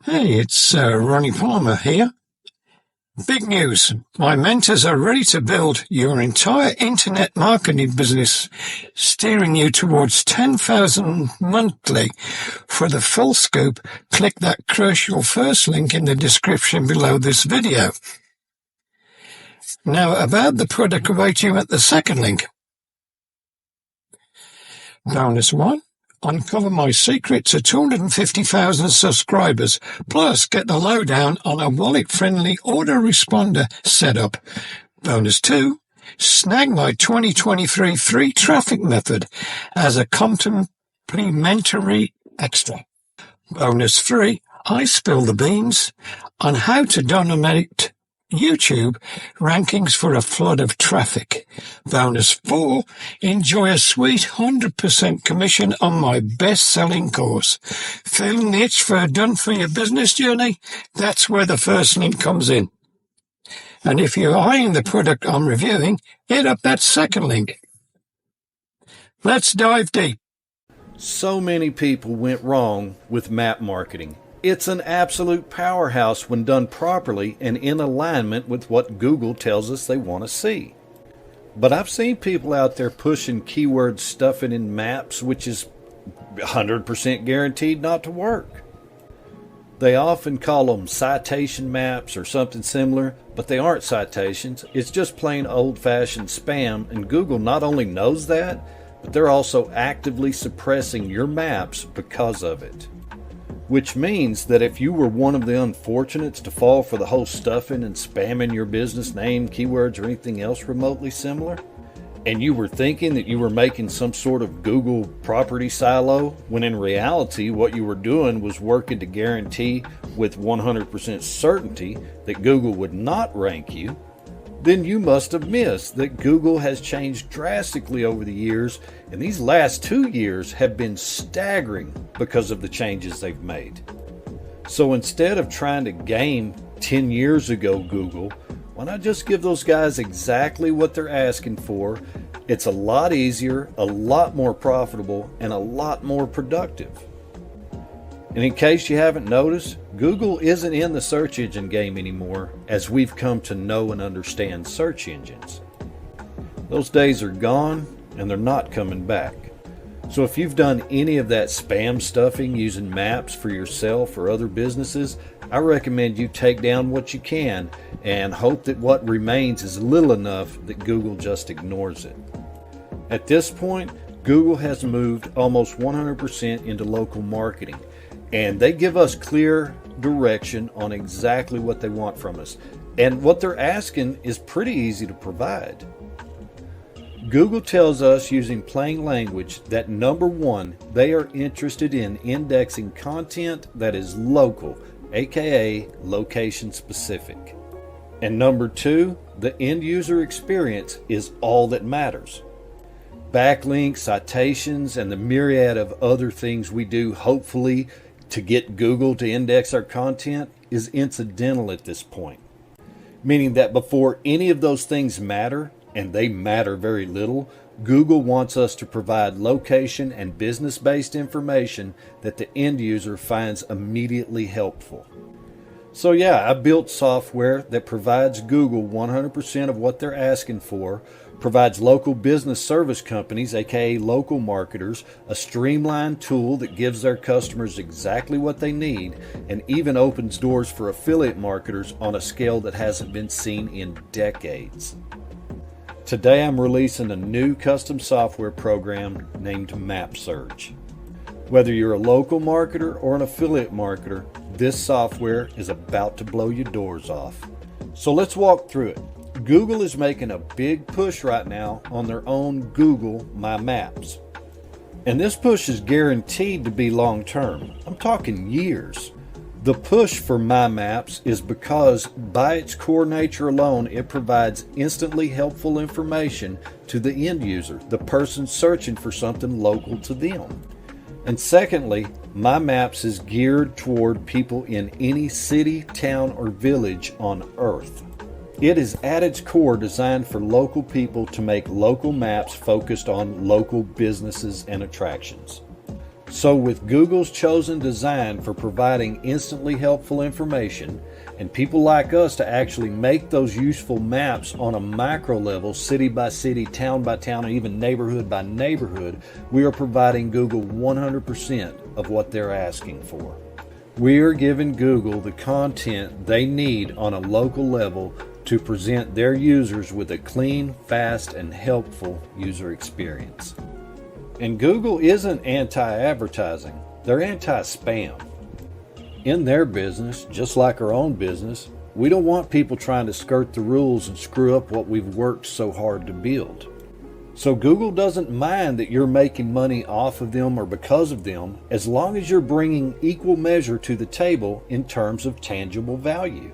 Hey, it's Ronnie Palmer here. Big news. My mentors are ready to build your entire internet marketing business, steering you towards 10,000 monthly. For the full scoop, click that crucial first link in the description below this video. Now, about the product awaiting at the second link. Bonus 1. Uncover my secret to 250,000 subscribers, plus get the lowdown on a wallet-friendly autoresponder setup. Bonus 2. Snag my 2023 free traffic method as a complimentary extra. Bonus 3. I spill the beans on how to dominate YouTube rankings for a flood of traffic. Bonus 4, enjoy a sweet 100% commission on my best-selling course. Feeling the itch for a done-for-your business journey? That's where the first link comes in. And if you're eyeing the product I'm reviewing, hit up that second link. Let's dive deep. So many people went wrong with map marketing. It's an absolute powerhouse when done properly and in alignment with what Google tells us they want to see. But I've seen people out there pushing keyword stuffing in maps, which is 100% guaranteed not to work. They often call them citation maps or something similar, but they aren't citations. It's just plain old-fashioned spam, and Google not only knows that, but they're also actively suppressing your maps because of it. Which means that if you were one of the unfortunates to fall for the whole stuffing and spamming your business name, keywords, or anything else remotely similar, and you were thinking that you were making some sort of Google property silo, when in reality what you were doing was working to guarantee with 100% certainty that Google would not rank you, then you must have missed that Google has changed drastically over the years, and these last 2 years have been staggering because of the changes they've made. So instead of trying to game 10 years ago Google, why not just give those guys exactly what they're asking for? It's a lot easier, a lot more profitable, and a lot more productive. And in case you haven't noticed, Google isn't in the search engine game anymore, as we've come to know and understand search engines. Those days are gone, and they're not coming back. So if you've done any of that spam stuffing using maps for yourself or other businesses, I recommend you take down what you can and hope that what remains is little enough that Google just ignores it. At this point, Google has moved almost 100% into local marketing, and they give us clear direction on exactly what they want from us. And what they're asking is pretty easy to provide. Google tells us using plain language that number one, they are interested in indexing content that is local, aka location specific. And number two, the end user experience is all that matters. Backlinks, citations, and the myriad of other things we do, hopefully, to get Google to index our content is incidental at this point. Meaning that before any of those things matter, and they matter very little, Google wants us to provide location and business-based information that the end user finds immediately helpful. So yeah, I built software that provides Google 100% of what they're asking for, provides local business service companies, aka local marketers, a streamlined tool that gives their customers exactly what they need, and even opens doors for affiliate marketers on a scale that hasn't been seen in decades. Today I'm releasing a new custom software program named MapSurge. Whether you're a local marketer or an affiliate marketer, this software is about to blow your doors off. So let's walk through it. Google is making a big push right now on their own Google My Maps. And this push is guaranteed to be long term. I'm talking years. The push for My Maps is because by its core nature alone, it provides instantly helpful information to the end user, the person searching for something local to them. And secondly, My Maps is geared toward people in any city, town, or village on Earth. It is at its core designed for local people to make local maps focused on local businesses and attractions. So with Google's chosen design for providing instantly helpful information, and people like us to actually make those useful maps on a micro level, city by city, town by town, and even neighborhood by neighborhood, we are providing Google 100% of what they're asking for. We are giving Google the content they need on a local level to present their users with a clean, fast, and helpful user experience. And Google isn't anti-advertising, they're anti-spam. In their business, just like our own business, we don't want people trying to skirt the rules and screw up what we've worked so hard to build. So Google doesn't mind that you're making money off of them or because of them, as long as you're bringing equal measure to the table in terms of tangible value.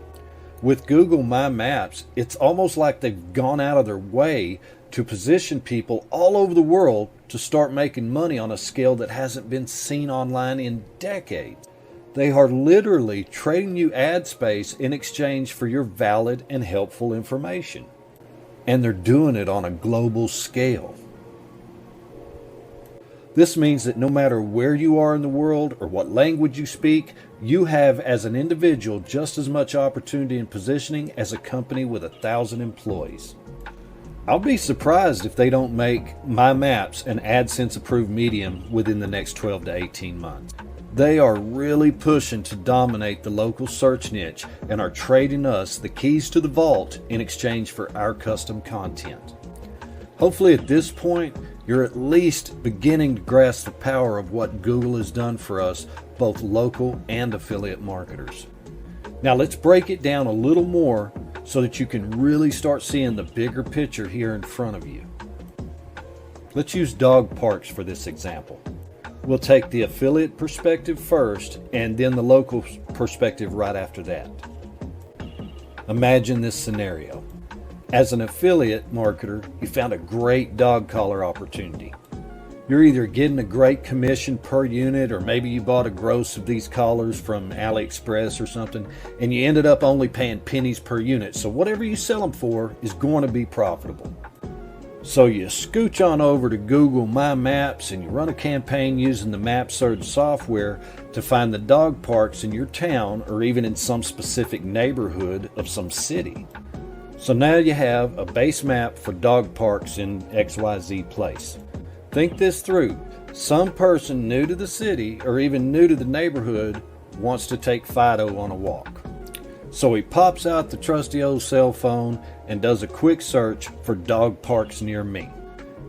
With Google My Maps, it's almost like they've gone out of their way to position people all over the world to start making money on a scale that hasn't been seen online in decades. They are literally trading you ad space in exchange for your valid and helpful information. And they're doing it on a global scale. This means that no matter where you are in the world or what language you speak, you have as an individual just as much opportunity and positioning as a company with 1,000 employees. I'll be surprised if they don't make My Maps an AdSense approved medium within the next 12 to 18 months. They are really pushing to dominate the local search niche and are trading us the keys to the vault in exchange for our custom content. Hopefully at this point, you're at least beginning to grasp the power of what Google has done for us, both local and affiliate marketers. Now let's break it down a little more so that you can really start seeing the bigger picture here in front of you. Let's use dog parks for this example. We'll take the affiliate perspective first and then the local perspective right after that. Imagine this scenario. As an affiliate marketer, you found a great dog collar opportunity. You're either getting a great commission per unit, or maybe you bought a gross of these collars from AliExpress or something, and you ended up only paying pennies per unit. So whatever you sell them for is going to be profitable. So you scooch on over to Google My Maps and you run a campaign using the MapSurge software to find the dog parks in your town or even in some specific neighborhood of some city. So now you have a base map for dog parks in XYZ place. Think this through. Some person new to the city or even new to the neighborhood wants to take Fido on a walk. So he pops out the trusty old cell phone and does a quick search for dog parks near me.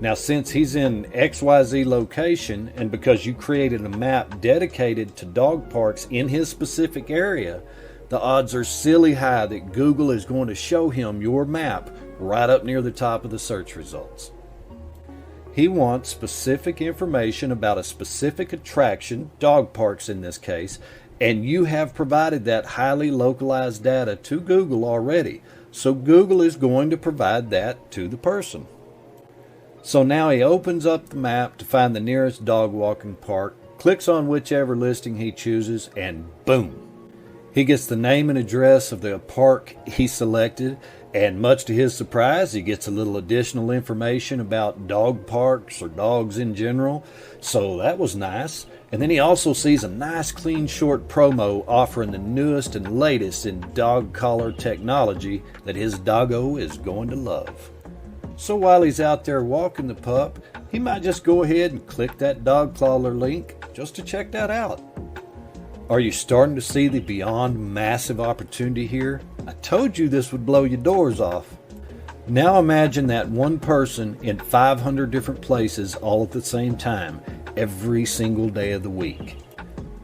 Now since he's in XYZ location and because you created a map dedicated to dog parks in his specific area, the odds are silly high that Google is going to show him your map right up near the top of the search results. He wants specific information about a specific attraction, dog parks in this case, and you have provided that highly localized data to Google already. So Google is going to provide that to the person. So now he opens up the map to find the nearest dog walking park, clicks on whichever listing he chooses, and boom! He gets the name and address of the park he selected, and much to his surprise, he gets a little additional information about dog parks or dogs in general. So that was nice. And then he also sees a nice clean short promo offering the newest and latest in dog collar technology that his doggo is going to love. So while he's out there walking the pup, he might just go ahead and click that dog collar link just to check that out. Are you starting to see the beyond massive opportunity here? I told you this would blow your doors off. Now imagine that one person in 500 different places all at the same time, every single day of the week.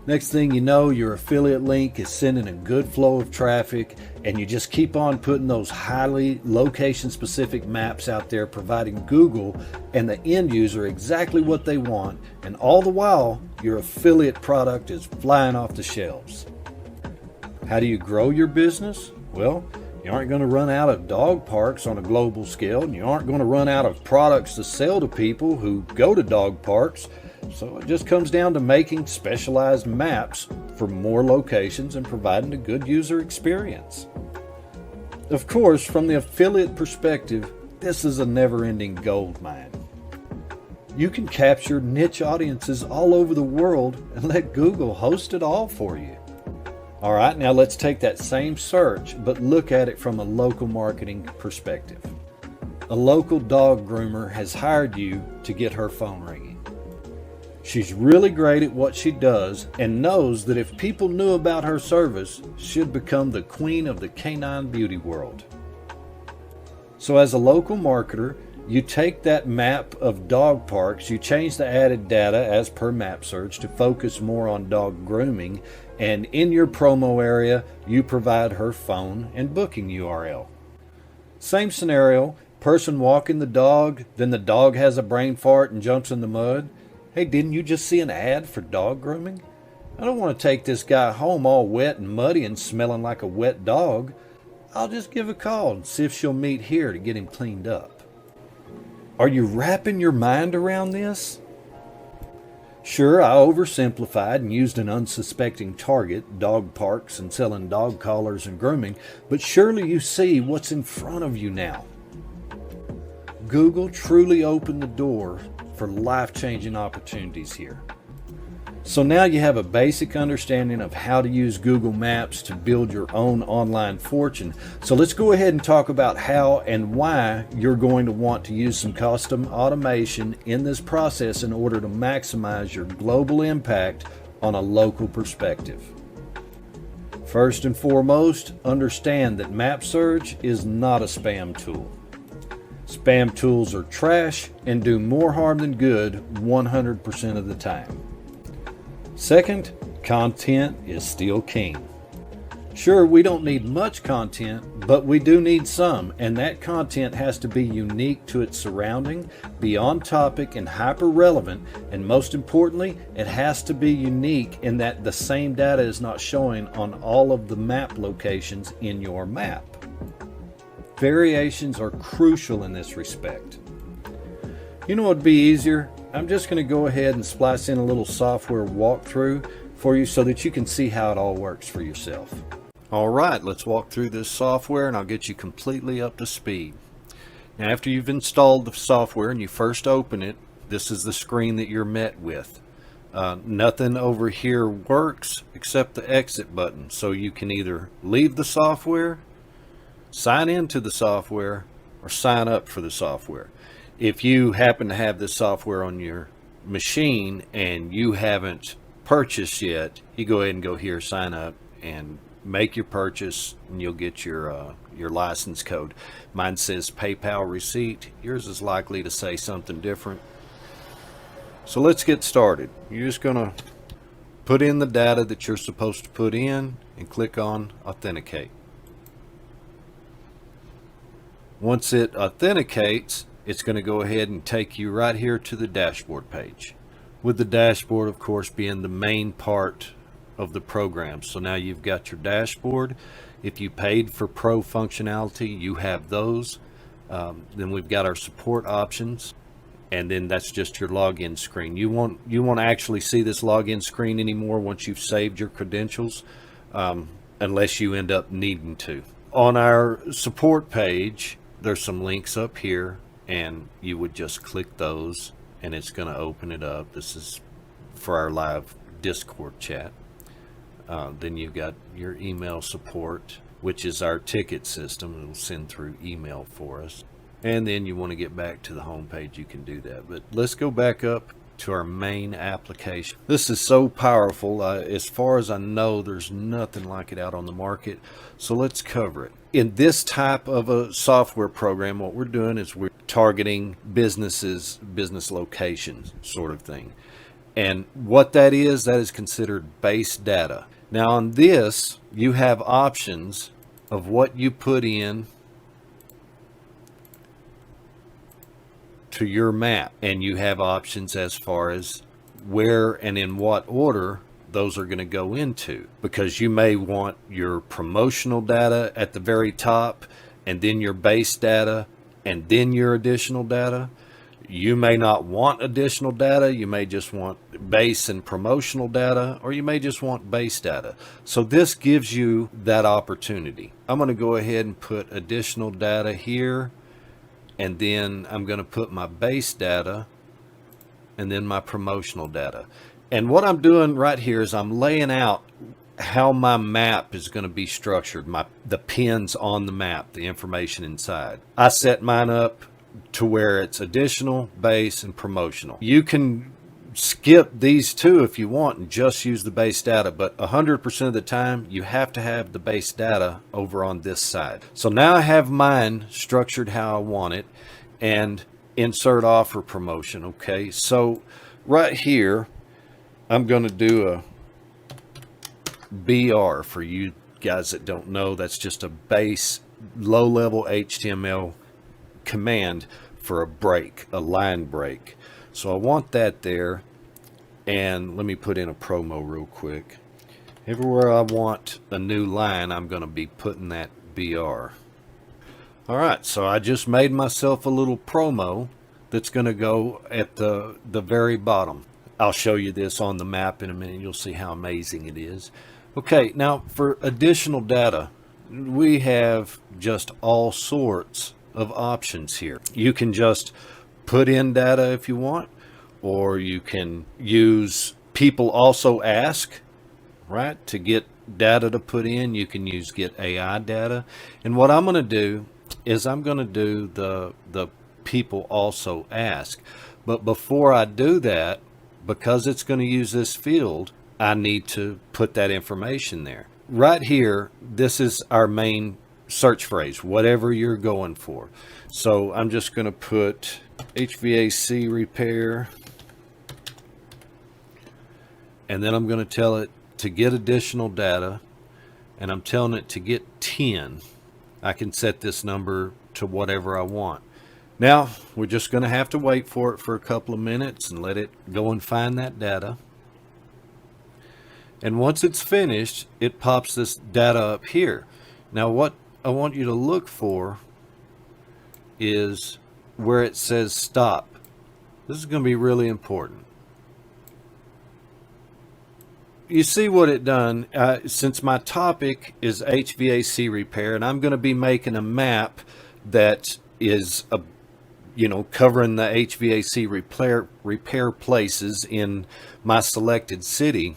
Next thing you know, your affiliate link is sending a good flow of traffic, and you just keep on putting those highly location-specific maps out there, providing Google and the end user exactly what they want, and all the while, your affiliate product is flying off the shelves. How do you grow your business? Well, you aren't going to run out of dog parks on a global scale, and you aren't going to run out of products to sell to people who go to dog parks. So it just comes down to making specialized maps for more locations and providing a good user experience. Of course, from the affiliate perspective, this is a never-ending gold mine. You can capture niche audiences all over the world and let Google host it all for you. All right, now let's take that same search, but look at it from a local marketing perspective. A local dog groomer has hired you to get her phone ringing. She's really great at what she does and knows that if people knew about her service, she'd become the queen of the canine beauty world. So as a local marketer, you take that map of dog parks, you change the added data as per MapSurge to focus more on dog grooming, and in your promo area, you provide her phone and booking URL. Same scenario, person walking the dog, then the dog has a brain fart and jumps in the mud. Hey, didn't you just see an ad for dog grooming? I don't want to take this guy home all wet and muddy and smelling like a wet dog. I'll just give a call and see if she'll meet here to get him cleaned up. Are you wrapping your mind around this? Sure, I oversimplified and used an unsuspecting target, dog parks and selling dog collars and grooming, but surely you see what's in front of you now. Google truly opened the door for life-changing opportunities here. So now you have a basic understanding of how to use Google Maps to build your own online fortune. So let's go ahead and talk about how and why you're going to want to use some custom automation in this process in order to maximize your global impact on a local perspective. First and foremost, understand that MapSurge is not a spam tool. Spam tools are trash and do more harm than good 100% of the time. Second, content is still king. Sure, we don't need much content, but we do need some, and that content has to be unique to its surrounding, be on topic and hyper relevant, and most importantly, it has to be unique in that the same data is not showing on all of the map locations in your map. Variations are crucial in this respect. You know what would be easier? I'm just going to go ahead and splice in a little software walkthrough for you so that you can see how it all works for yourself. All right, let's walk through this software and I'll get you completely up to speed. Now, after you've installed the software and you first open it, this is the screen that you're met with. Nothing over here works except the exit button. So you can either leave the software, sign into the software, or sign up for the software. If you happen to have this software on your machine and you haven't purchased yet, you go ahead and go here, sign up, and make your purchase, and you'll get your license code. Mine says PayPal receipt. Yours is likely to say something different. So let's get started. You're just going to put in the data that you're supposed to put in and click on Authenticate. Once it authenticates, it's going to go ahead and take you right here to the dashboard page, with the dashboard of course being the main part of the program. So now you've got your dashboard. If you paid for pro functionality, you have those. Then we've got our support options, and then that's just your login screen. You won't actually see this login screen anymore once you've saved your credentials, unless you end up needing to. On our support page, there's some links up here, and you would just click those and it's going to open it up. This is for our live Discord chat. Then you've got your email support, which is our ticket system. It'll send through email for us. And then you want to get back to the home page, you can do that. But let's go back up to our main application. This is so powerful. As far as I know, there's nothing like it out on the market. So let's cover it. In this type of a software program, what we're doing is we're targeting businesses, business locations sort of thing. And what that is considered base data. Now on this, you have options of what you put in to your map, and you have options as far as where and in what order those are going to go into, because you may want your promotional data at the very top, and then your base data, and then your additional data. You may not want additional data. You may just want base and promotional data, or you may just want base data. So this gives you that opportunity. I'm going to go ahead and put additional data here, and then I'm going to put my base data and then my promotional data. And what I'm doing right here is I'm laying out how my map is going to be structured, the pins on the map, the information inside. I set mine up to where it's additional, base, and promotional. You can skip these two if you want and just use the base data, but 100% of the time you have to have the base data over on this side. So now I have mine structured how I want it, and insert offer promotion. Okay, so right here I'm going to do a BR. For you guys that don't know, that's just a base low-level HTML command for a break, a line break. So I want that there, and let me put in a promo real quick. Everywhere I want a new line, I'm going to be putting that BR. All right, so I just made myself a little promo that's going to go at the very bottom. I'll show you this on the map in a minute. You'll see how amazing it is. Okay, now for additional data, we have just all sorts of options here. You can just put in data if you want, or you can use people also ask, right, to get data to put in. You can use get AI data. And what I'm going to do is I'm going to do the people also ask. But before I do that, because it's going to use this field, I need to put that information there. Right here, this is our main search phrase, whatever you're going for. So I'm just going to put HVAC repair, and then I'm going to tell it to get additional data, and I'm telling it to get 10. I can set this number to whatever I want. Now we're just going to have to wait for it for a couple of minutes and let it go and find that data. And once it's finished, it pops this data up here. Now what I want you to look for is where it says stop. This is going to be really important. You see what it done, since my topic is HVAC repair, and I'm going to be making a map that is covering the HVAC repair places in my selected city.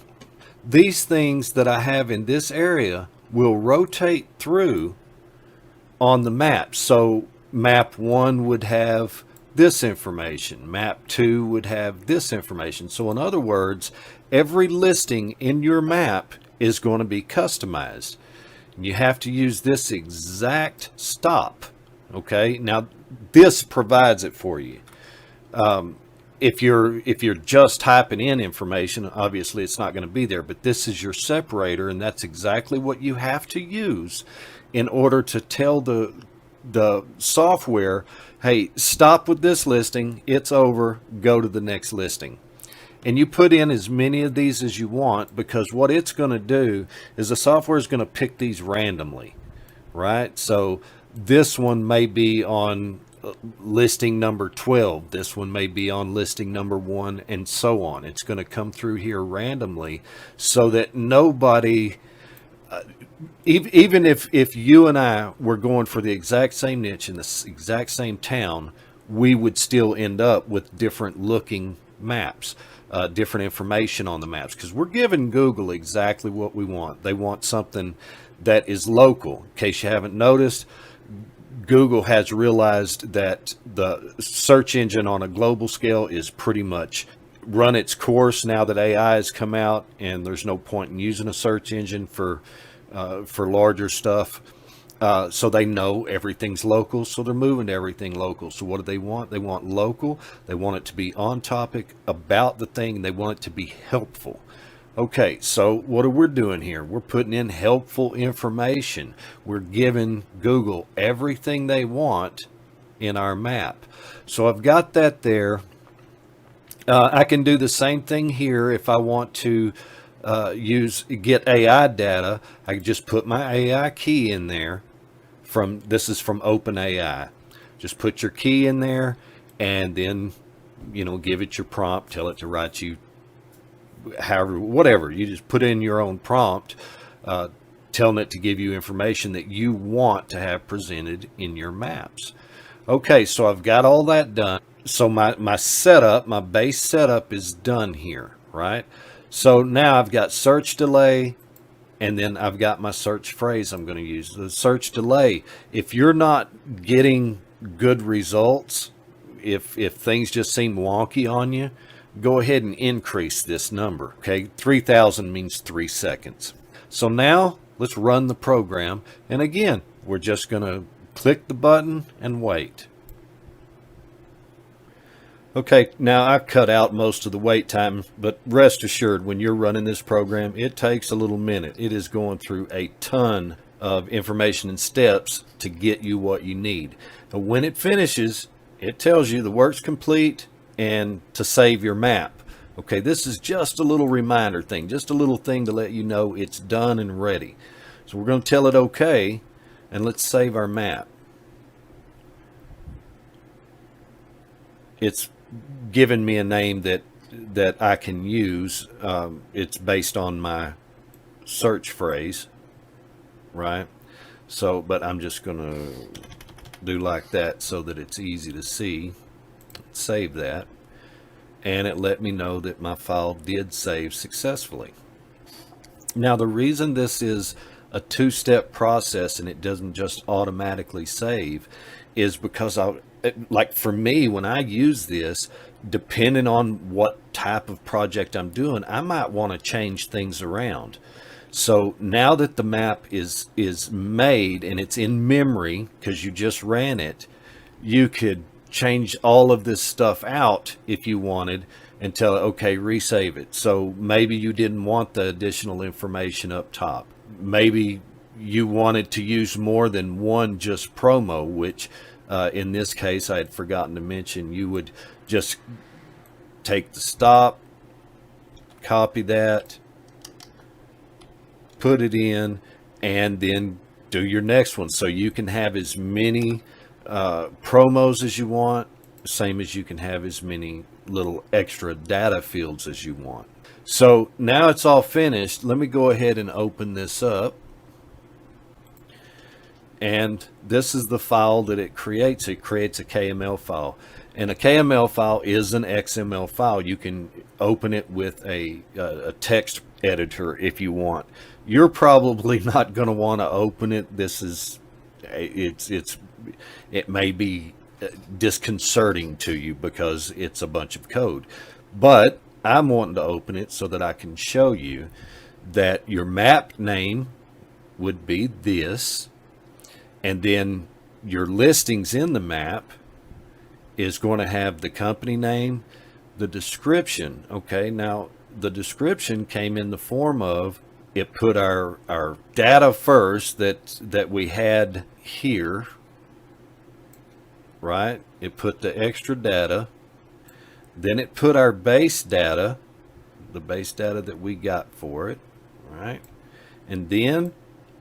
These things that I have in this area will rotate through on the map. So map 1 would have this information, map 2 would have this information. So in other words, every listing in your map is going to be customized. You have to use this exact stop. Okay, now this provides it for you. If you're just typing in information, obviously it's not going to be there, but this is your separator, and that's exactly what you have to use in order to tell the software, hey, stop with this listing, it's over, go to the next listing. And you put in as many of these as you want, because what it's going to do is the software is going to pick these randomly, right? So this one may be on listing number 12, this one may be on listing number 1, and so on. It's going to come through here randomly, so that nobody, even if you and I were going for the exact same niche in the exact same town, we would still end up with different looking maps, different information on the maps, because we're giving Google exactly what we want. They want something that is local. In case you haven't noticed, Google has realized that the search engine on a global scale is pretty much run its course now that AI has come out, and there's no point in using a search engine for larger stuff. So they know everything's local, so they're moving to everything local. So what do they want? They want local. They want it to be on topic, about the thing, and they want it to be helpful. Okay, so what are we doing here? We're putting in helpful information. We're giving Google everything they want in our map. So I've got that there. I can do the same thing here if I want to get AI data. I can just put my AI key in there. This is from OpenAI. Just put your key in there, and then give it your prompt. Tell it to write you however, whatever. You just put in your own prompt, telling it to give you information that you want to have presented in your maps. Okay, so I've got all that done. So my setup, my base setup is done here, right? So now I've got search delay, and then I've got my search phrase I'm going to use. The search delay, if you're not getting good results, if things just seem wonky on you, go ahead and increase this number, okay? 3,000 means 3 seconds. So now let's run the program. And again, we're just going to click the button and wait. Okay, now I've cut out most of the wait time, but rest assured, when you're running this program, it takes a little minute. It is going through a ton of information and steps to get you what you need. But when it finishes, it tells you the work's complete and to save your map. Okay, this is just a little reminder thing, just a little thing to let you know it's done and ready. So we're going to tell it okay, and let's save our map. It's given me a name that I can use. It's based on my search phrase, right? So, but I'm just going to do like that so that it's easy to see. Save that, and it let me know that my file did save successfully. Now, the reason this is a two-step process and it doesn't just automatically save is because like for me, when I use this, depending on what type of project I'm doing, I might want to change things around. So now that the map is made and it's in memory because you just ran it, you could change all of this stuff out if you wanted and tell it, okay, resave it. So maybe you didn't want the additional information up top. Maybe you wanted to use more than one just promo, which in this case, I had forgotten to mention, you would just take the stop, copy that, put it in, and then do your next one. So you can have as many promos as you want, same as you can have as many little extra data fields as you want. So now it's all finished. Let me go ahead and open this up. And this is the file that it creates. It creates a KML file. And a KML file is an XML file. You can open it with a text editor if you want. You're probably not going to want to open it. This is, it may be disconcerting to you because it's a bunch of code. But I'm wanting to open it so that I can show you that your map name would be this. And then your listings in the map is going to have the company name, the description. Okay, now the description came in the form of, it put our data first that we had here, right? It put the extra data. Then it put our base data, the base data that we got for it, right? And then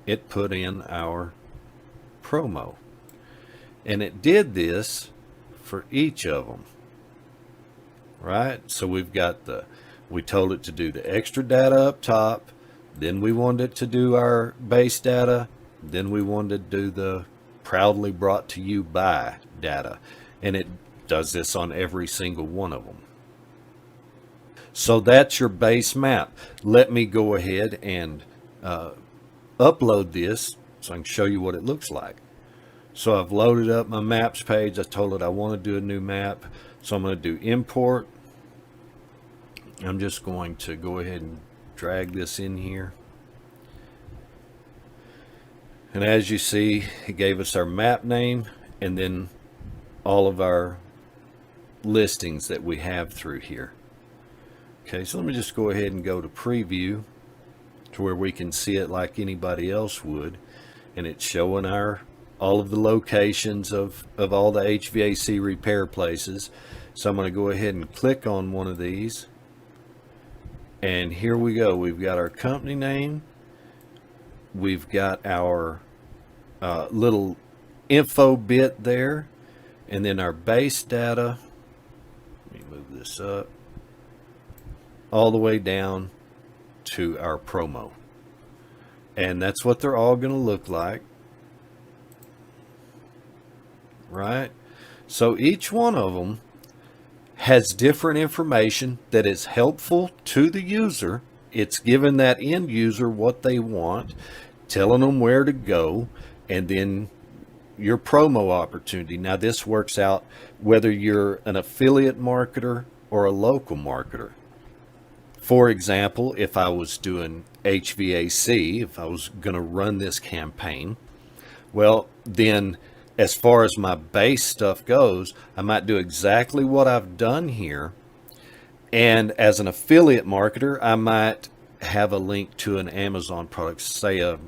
it put in our promo, and it did this for each of them, right? So we've got we told it to do the extra data up top, then we wanted it to do our base data, then we wanted to do the proudly brought to you by data, and it does this on every single one of them. So that's your base map. Let me go ahead and upload this so I can show you what it looks like. So I've loaded up my maps page. I told it I want to do a new map. So I'm going to do import. I'm just going to go ahead and drag this in here. And as you see, it gave us our map name and then all of our listings that we have through here. Okay, so let me just go ahead and go to preview to where we can see it like anybody else would. And it's showing all of the locations of all the HVAC repair places. So I'm going to go ahead and click on one of these. And here we go. We've got our company name. We've got our little info bit there. And then our base data. Let me move this up. All the way down to our promo. And that's what they're all going to look like. Right? So each one of them has different information that is helpful to the user. It's giving that end user what they want, telling them where to go, and then your promo opportunity. Now this works out whether you're an affiliate marketer or a local marketer. For example, if I was doing HVAC, if I was going to run this campaign, well, then as far as my base stuff goes, I might do exactly what I've done here. And as an affiliate marketer, I might have a link to an Amazon product, say a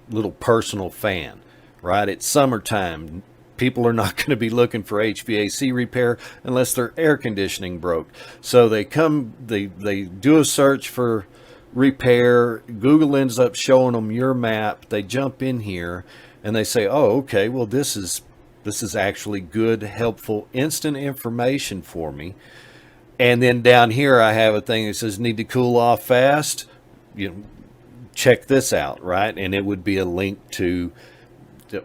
little personal fan, right? It's summertime. People are not going to be looking for HVAC repair unless their air conditioning broke. So they do a search for repair. Google ends up showing them your map. They jump in here and they say, oh, okay, well, this is actually good, helpful, instant information for me. And then down here, I have a thing that says need to cool off fast. Check this out, right? And it would be a link to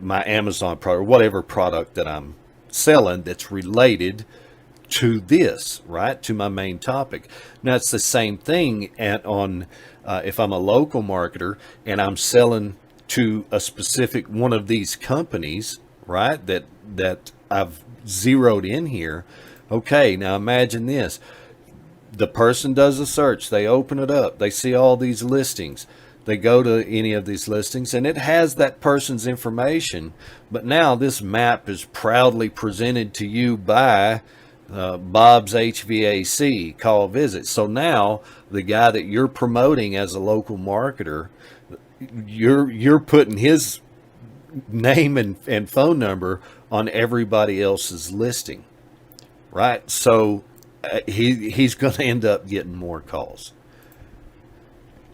my Amazon product, or whatever product that I'm selling that's related to this, right? To my main topic. Now it's the same thing if I'm a local marketer and I'm selling to a specific one of these companies, right? That I've zeroed in here. Okay, now imagine this. The person does a search, they open it up, they see all these listings. They go to any of these listings and it has that person's information, but now this map is proudly presented to you by Bob's HVAC, call visit. So now the guy that you're promoting as a local marketer, you're putting his name and phone number on everybody else's listing, right? So he's going to end up getting more calls.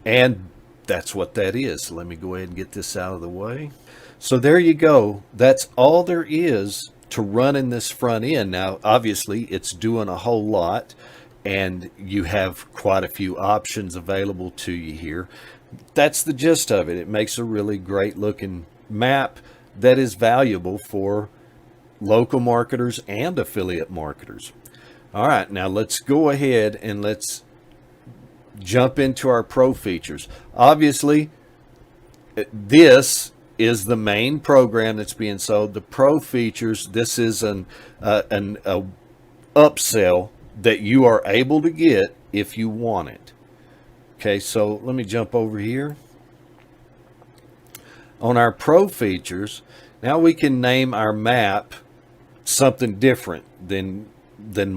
And that's what that is. Let me go ahead and get this out of the way. So there you go. That's all there is to running this front end. Now, obviously, it's doing a whole lot, and you have quite a few options available to you here. That's the gist of it. It makes a really great looking map that is valuable for local marketers and affiliate marketers. All right, now let's go ahead and let's jump into our pro features. Obviously, this is the main program that's being sold. The pro features, this is an upsell that you are able to get if you want it. Okay, so let me jump over here. On our pro features, now we can name our map something different than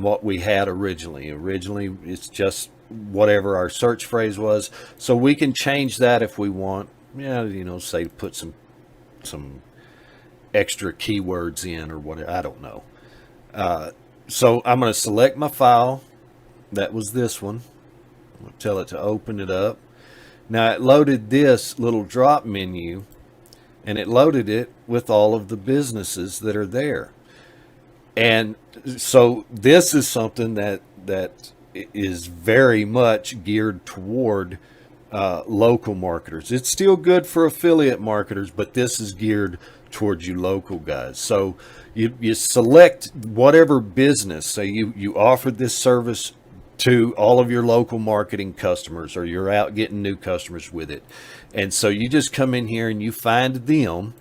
what we had originally. Originally, it's just whatever our search phrase was. So we can change that if we want. Say put some extra keywords in or whatever. I don't know. So I'm going to select my file. That was this one. I'm going to tell it to open it up. Now it loaded this little drop menu, and it loaded it with all of the businesses that are there. And so this is something that is very much geared toward local marketers. It's still good for affiliate marketers, but this is geared towards you local guys. So you select whatever business. Say you offered this service to all of your local marketing customers, or you're out getting new customers with it. And so you just come in here and you find them.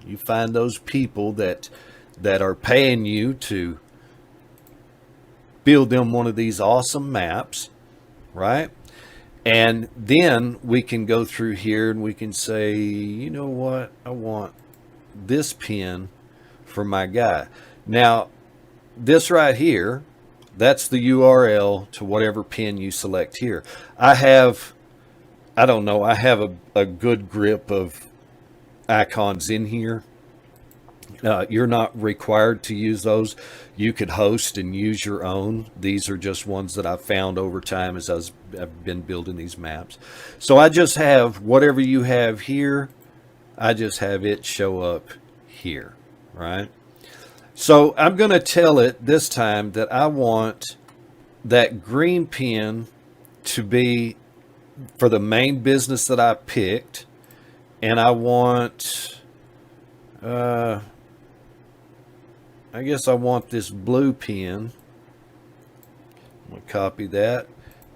You find those people that are paying you to build them one of these awesome maps, right? And then we can go through here and we can say, you know what, I want this pin for my guy. Now, this right here, that's the URL to whatever pin you select here. I have a good grip of icons in here. You're not required to use those. You could host and use your own. These are just ones that I've found over time as I've been building these maps. So I just have whatever you have here, I just have it show up here, right? So I'm going to tell it this time that I want that green pin to be for the main business that I picked, and I want I guess I want this blue pin I'm going to copy that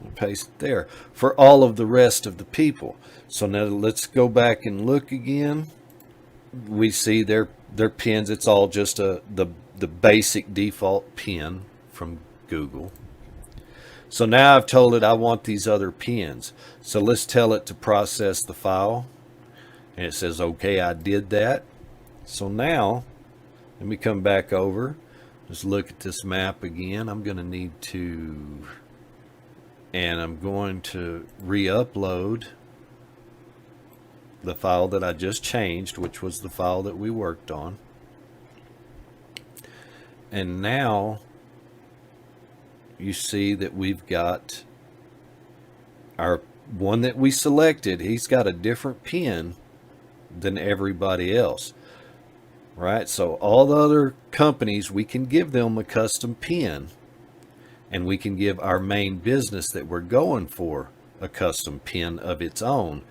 and paste it there for all of the rest of the people. So now let's go back and look again. We see their pins. It's all just the basic default pin from Google. So now I've told it I want these other pins. So let's tell it to process the file. And it says, okay, I did that. So now, let me come back over. Just look at this map again. I'm going to need to, and I'm going to re-upload the file that I just changed, which was the file that we worked on. And now you see that we've got our one that we selected. He's got a different pin than everybody else, right? So all the other companies, we can give them a custom pin, and we can give our main business that we're going for a custom pin of its own,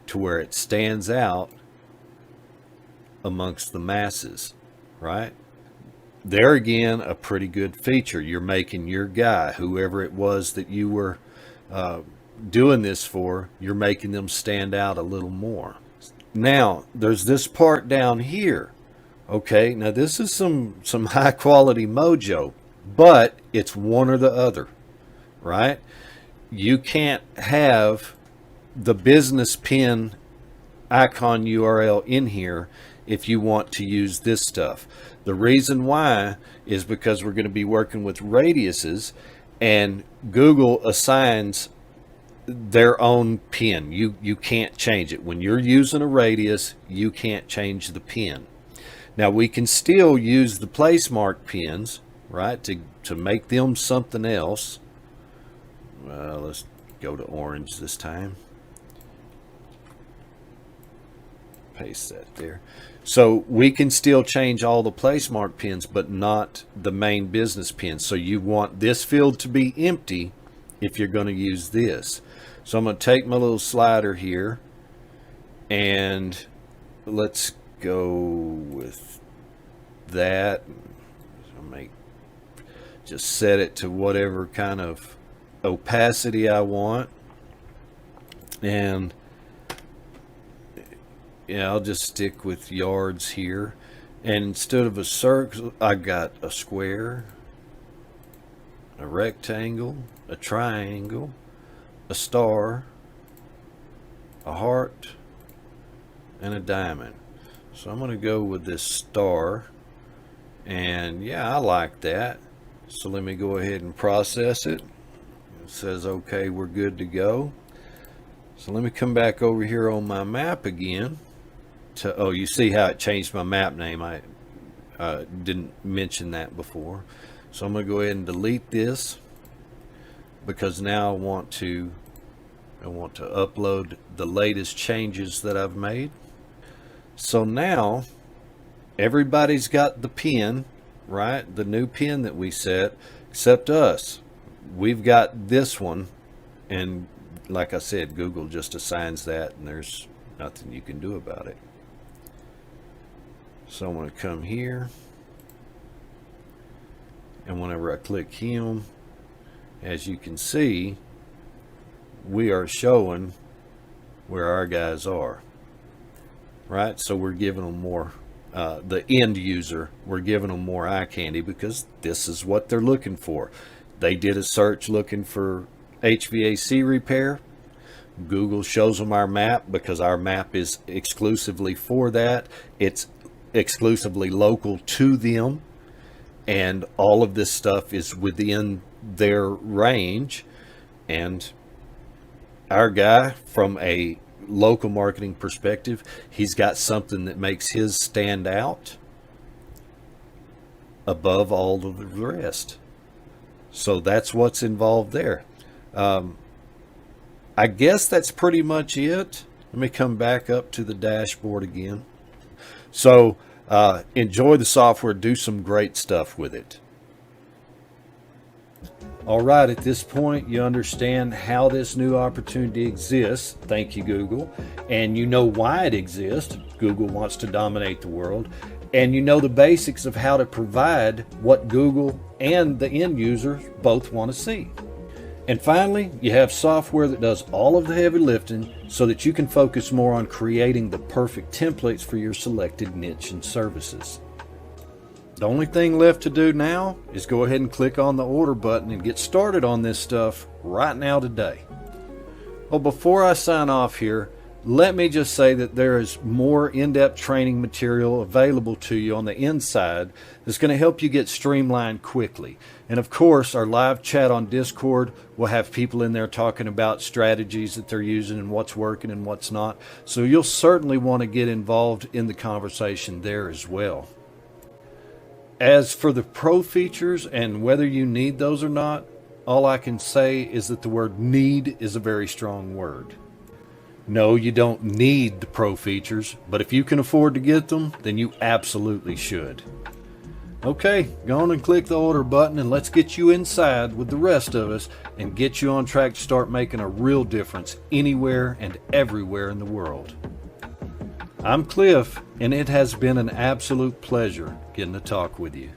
to where it stands out amongst the masses, right? There again, a pretty good feature. You're making your guy, whoever it was that you were doing this for, you're making them stand out a little more. Now, there's this part down here. Okay, now this is some high quality mojo, but it's one or the other, right? You can't have the business pin icon URL in here if you want to use this stuff. The reason why is because we're going to be working with radiuses, and Google assigns their own pin. You can't change it. When you're using a radius, you can't change the pin. Now we can still use the place mark pins, right, to make them something else. Well, let's go to orange this time. Paste that there. So we can still change all the place mark pins, but not the main business pins. So you want this field to be empty if you're going to use this. So I'm going to take my little slider here, and let's go with that. Just set it to whatever kind of opacity I want, and yeah, I'll just stick with yards here. And instead of a circle, I got a square, a rectangle, a triangle, a star, a heart, and a diamond. So I'm going to go with this star, and yeah, I like that. So let me go ahead and process it. It says okay, we're good to go. So let me come back over here on my map again. Oh, you see how it changed my map name. I didn't mention that before. So I'm going to go ahead and delete this, because now I want to upload the latest changes that I've made. So now everybody's got the pin, right? The new pin that we set, except us. We've got this one, and like I said, Google just assigns that, and there's nothing you can do about it. So I'm going to come here, and whenever I click him, as you can see, we are showing where our guys are, right? So we're giving them more, the end user, we're giving them more eye candy, because this is what they're looking for. They did a search looking for HVAC repair. Google shows them our map, because our map is exclusively for that. It's exclusively local to them, and all of this stuff is within their range. And our guy, from a local marketing perspective, he's got something that makes his stand out above all of the rest. So that's what's involved there. I guess that's pretty much it. Let me come back up to the dashboard again. So enjoy the software, do some great stuff with it. All right, at this point, you understand how this new opportunity exists. Thank you, Google. And you know why it exists. Google wants to dominate the world. and you know the basics of how to provide what Google and the end users both want to see. And finally, you have software that does all of the heavy lifting so that you can focus more on creating the perfect templates for your selected niche and services. The only thing left to do now is go ahead and click on the order button and get started on this stuff right now today. Well, before I sign off here, let me just say that there is more in-depth training material available to you on the inside that's going to help you get streamlined quickly. And of course, our live chat on Discord will have people in there talking about strategies that they're using and what's working and what's not. So you'll certainly want to get involved in the conversation there as well. As for the pro features and whether you need those or not, all I can say is that the word need is a very strong word. No, you don't need the pro features, but if you can afford to get them, then you absolutely should. Okay, go on and click the order button and let's get you inside with the rest of us and get you on track to start making a real difference anywhere and everywhere in the world. I'm Cliff, and it has been an absolute pleasure getting to talk with you.